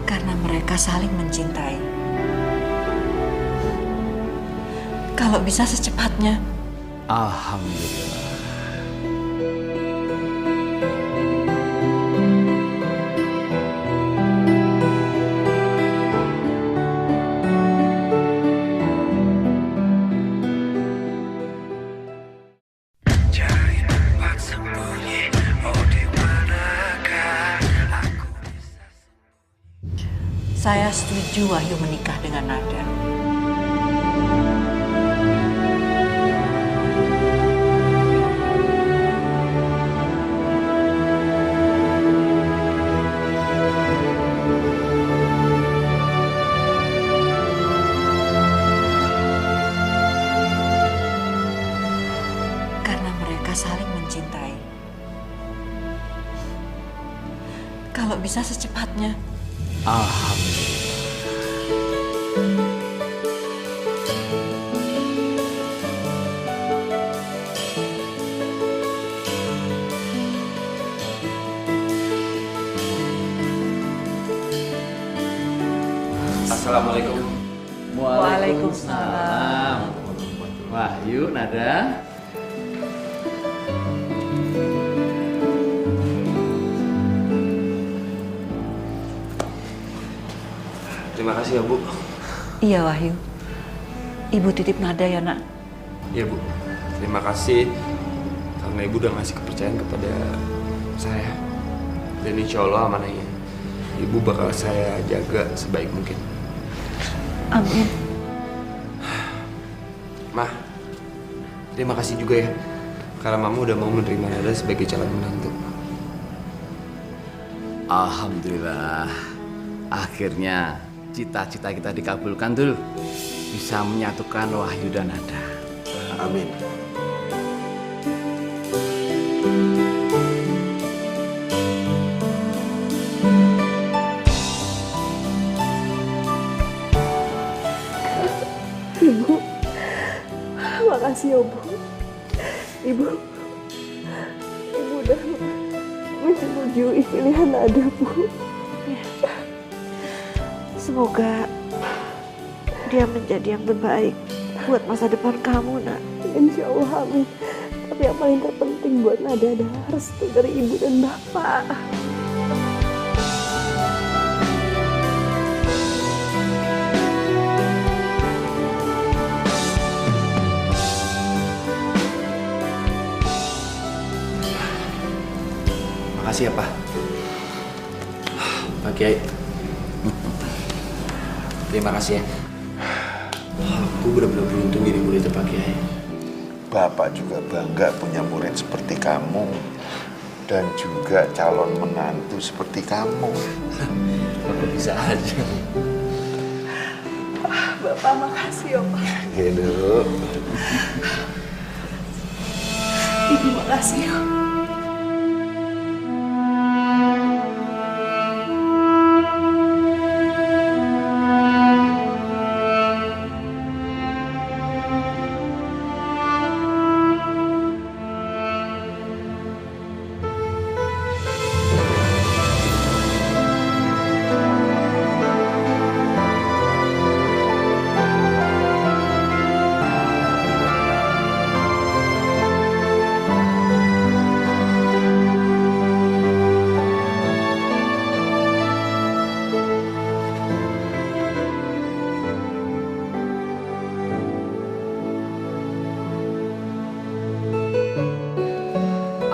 S2: Karena mereka saling mencintai. Kalau bisa secepatnya.
S7: Alhamdulillah.
S1: Cari tempat sembunyi, oh di manakah aku bisa.
S2: Saya setuju Wahyu menikah dengan Nada. Karena mereka saling mencintai. Kalau bisa secepatnya.
S7: Alhamdulillah.
S11: Assalamualaikum.
S2: Waalaikumsalam.
S7: Wahyu, Nada.
S5: Terima kasih ya, Bu.
S2: Iya Wahyu. Ibu titip Nada ya nak.
S5: Iya, Bu. Terima kasih karena Ibu udah ngasih kepercayaan kepada saya. Dan insya Allah amanahnya Ibu bakal saya jaga sebaik mungkin.
S2: Amin.
S5: Mah, terima kasih juga ya karena Mama udah mau menerima Nada sebagai calon menantu.
S7: Alhamdulillah. Akhirnya cita-cita kita dikabulkan dulu. Bisa menyatukan Wahyu dan Nada.
S3: Amin.
S4: Ibu, makasih ya Bu. Ibu udah menyetujui pilihan Nada, Bu.
S2: Semoga dia menjadi yang terbaik buat masa depan kamu nak.
S4: Insya Allah, amin. Tapi yang paling terpenting buat Nada adalah restu dari Ibu dan Bapak.
S5: Makasih ya, Pak. Pak Kiai. Terima kasih ya. Aku benar-benar beruntung jadi murid Pak Kiai.
S3: Bapak juga bangga punya murid seperti kamu. dan juga calon menantu seperti kamu.
S7: Bapak bisa aja.
S4: Bapak makasih ya Pak.
S3: Gitu.
S4: Ibu makasih ya.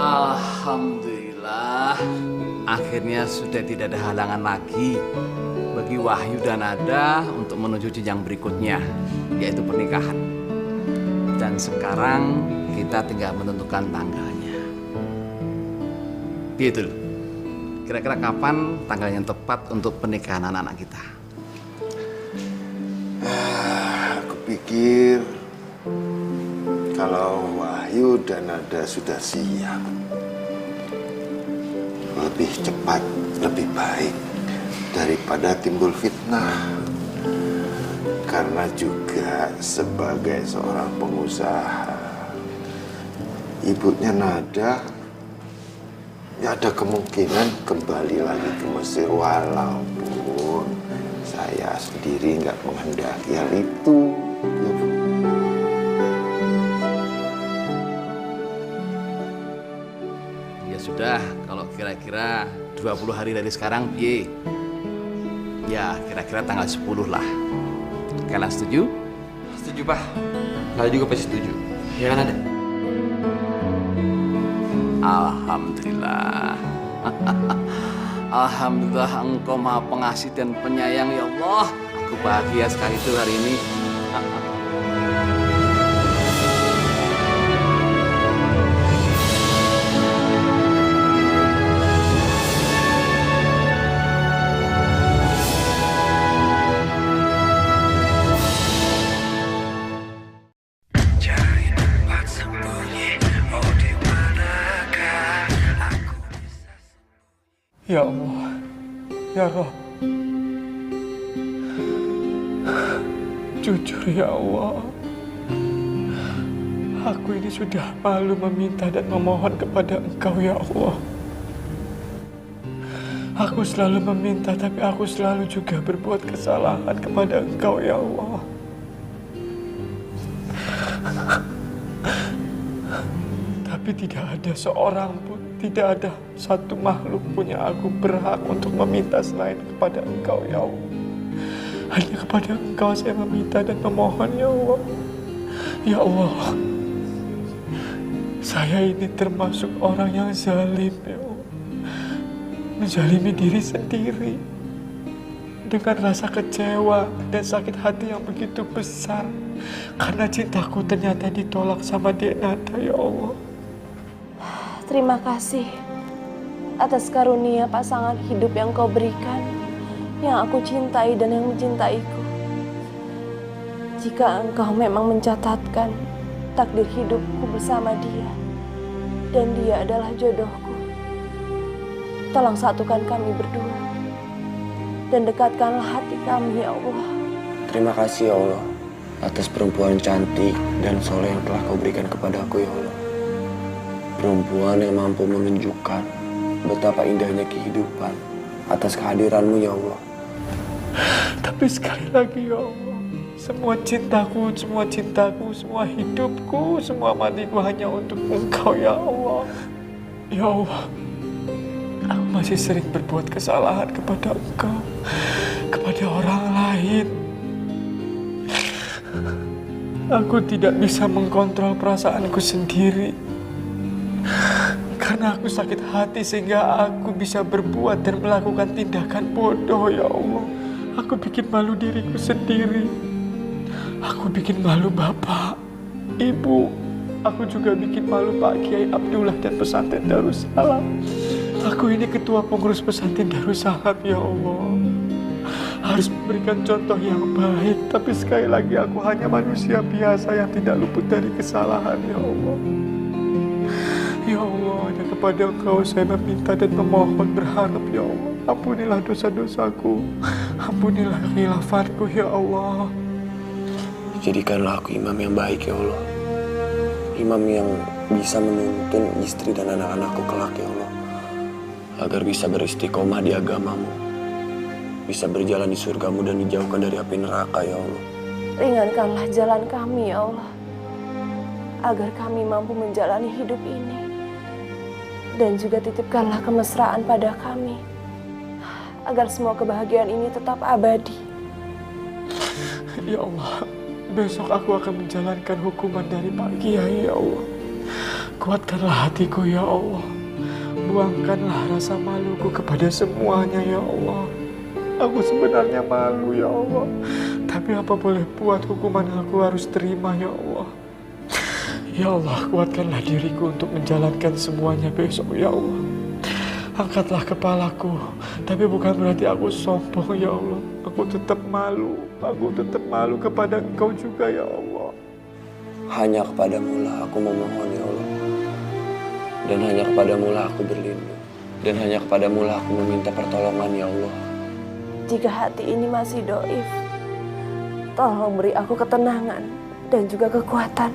S7: Alhamdulillah, akhirnya sudah tidak ada halangan lagi bagi Wahyu dan Nada untuk menuju jenjang berikutnya, yaitu pernikahan. Dan sekarang kita tinggal menentukan tanggalnya. Gitu loh. Kira-kira kapan tanggal yang tepat untuk pernikahan anak-anak kita?
S3: Aku pikir kalau Wahyu dan Nada sudah siap, lebih cepat, lebih baik daripada timbul fitnah. Karena juga sebagai seorang pengusaha, ibunya Nada ya ada kemungkinan kembali lagi ke Mesir, walaupun saya sendiri nggak menghendaki hal itu. Ya, Bu.
S7: Ya sudah, kalau kira-kira 20 hari dari sekarang, piye? Ya, kira-kira tanggal 10 lah. Kalian setuju?
S5: Setuju, Pak. Nada juga pasti setuju. Ya kan, Nada?
S7: Alhamdulillah. Alhamdulillah, Engkau Maha Pengasih dan Penyayang, ya Allah. Aku bahagia sekali tuh hari ini.
S1: Cari tempat sembunyi, oh di manakah aku bisa.
S6: Ya Allah, ya Rob, jujur ya Allah, aku ini sudah malu meminta dan memohon kepada Engkau ya Allah. Aku selalu meminta, tapi aku selalu juga berbuat kesalahan kepada Engkau ya Allah. Tapi tidak ada seorang pun, tidak ada satu makhluk pun yang aku berhak untuk meminta selain kepada Engkau ya Allah. Hanya kepada Engkau saya meminta dan memohon ya Allah. Ya Allah, saya ini termasuk orang yang zalim ya Allah. Menzalimi diri sendiri dengan rasa kecewa dan sakit hati yang begitu besar karena cintaku ternyata ditolak sama Dek Nada ya Allah.
S4: Terima kasih atas karunia pasangan hidup yang Kau berikan, yang aku cintai dan yang mencintaiku. Jika Engkau memang mencatatkan takdir hidupku bersama dia, dan dia adalah jodohku, tolong satukan kami berdua, dan dekatkanlah hati kami ya Allah.
S5: Terima kasih ya Allah atas perempuan cantik dan soleh yang telah Kau berikan kepadaku ya Allah. Perempuan yang mampu menunjukkan betapa indahnya kehidupan atas kehadiran-Mu ya Allah.
S6: Tapi sekali lagi ya Allah, semua cintaku, semua hidupku, semua matiku hanya untuk Engkau ya Allah. Ya Allah, aku masih sering berbuat kesalahan kepada Engkau, kepada orang lain. Aku tidak bisa mengkontrol perasaanku sendiri. Karena aku sakit hati sehingga aku bisa berbuat dan melakukan tindakan bodoh ya Allah. Aku bikin malu diriku sendiri. Aku bikin malu bapak, ibu, Aku juga bikin malu Pak Kiai Abdullah dan pesantren Darussalam. Aku ini ketua pengurus pesantren Darussalam, ya Allah. Harus memberikan contoh yang baik, tapi sekali lagi aku hanya manusia biasa yang tidak luput dari kesalahan, ya Allah. Ya Allah, hanya kepada Engkau saya meminta dan memohon berharap, ya Allah. Ampunilah dosa-dosaku, ampunilah khilafatku, ya Allah.
S5: Jadikanlah aku imam yang baik, ya Allah. Imam yang bisa menuntun istri dan anak-anakku kelak, ya Allah. Agar bisa beristiqomah di agamamu, bisa berjalan di surgamu dan dijauhkan dari api neraka, ya Allah.
S4: Ringankanlah jalan kami, ya Allah, agar kami mampu menjalani hidup ini. Dan juga titipkanlah kemesraan pada kami, agar semua kebahagiaan ini tetap abadi.
S6: Ya Allah, besok aku akan menjalankan hukuman dari Pak Kiai, ya Allah. Kuatkanlah hatiku, ya Allah. Buangkanlah rasa maluku kepada semuanya, ya Allah. Aku sebenarnya malu, ya Allah. Tapi apa boleh buat, hukuman aku harus terima, ya Allah. Ya Allah, kuatkanlah diriku untuk menjalankan semuanya besok, ya Allah. Angkatlah kepalaku, tapi bukan berarti aku sombong, ya Allah. Aku tetap malu kepada Engkau juga, ya Allah.
S5: Hanya kepadamu lah aku memohon, ya Allah. Dan hanya kepadamu lah aku berlindung. Dan hanya kepadamu lah aku meminta pertolongan, ya Allah.
S4: Jika hati ini masih doif, tolong beri aku ketenangan dan juga kekuatan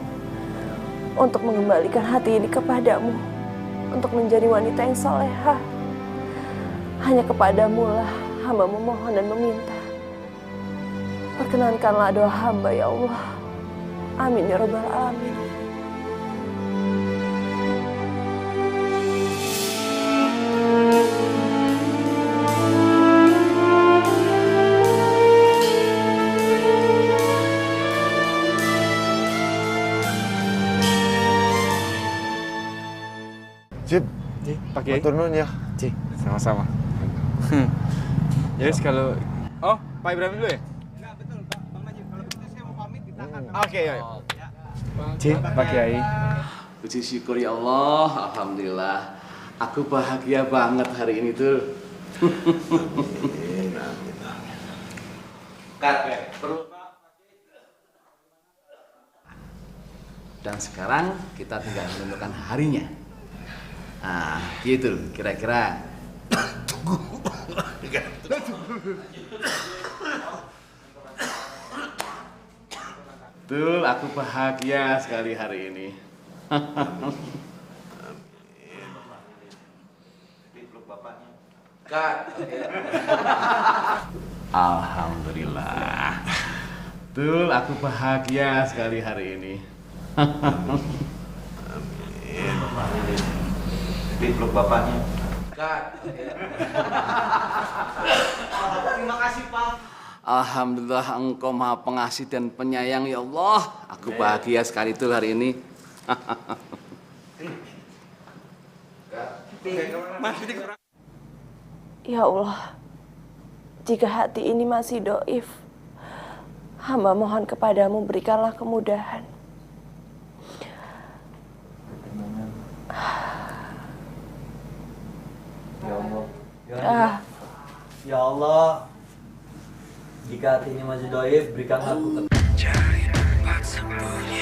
S4: untuk mengembalikan hati ini kepadamu, untuk menjadi wanita yang solehah. Hanya kepadamu lah hamba memohon dan meminta. Perkenankanlah doa hamba, ya Allah. Amin ya Rabbal Alamin.
S3: Cip,
S6: Pak Kiai.
S3: matur nuwun ya.
S6: Cik, sama-sama. Yes, kalau... Oh, Pak Ibrahim dulu ya? Enggak, betul, Pak. Bang Najib. Kalau begitu saya mau pamit di belakang. Oke, ya. Cik, Pak Kiai.
S7: Puji syukur ya Allah, alhamdulillah. Aku bahagia banget hari ini tuh. Dan sekarang kita tinggal menentukan harinya. Nah, gitu kira-kira. Betul, aku bahagia sekali hari ini. Alhamdulillah. Betul, aku bahagia sekali hari ini.
S11: Peluk bapaknya.
S7: Terima kasih, Pak. Alhamdulillah Engkau Maha Pengasih dan Penyayang, ya Allah. Aku bahagia sekali tuh hari ini.
S4: Ya Allah, jika hati ini masih doif, hamba mohon kepadamu berikanlah kemudahan.
S15: Ya Allah. Ya Allah. Jika hatinya masih doif, berikan aku
S1: Cari tempat sembunyi.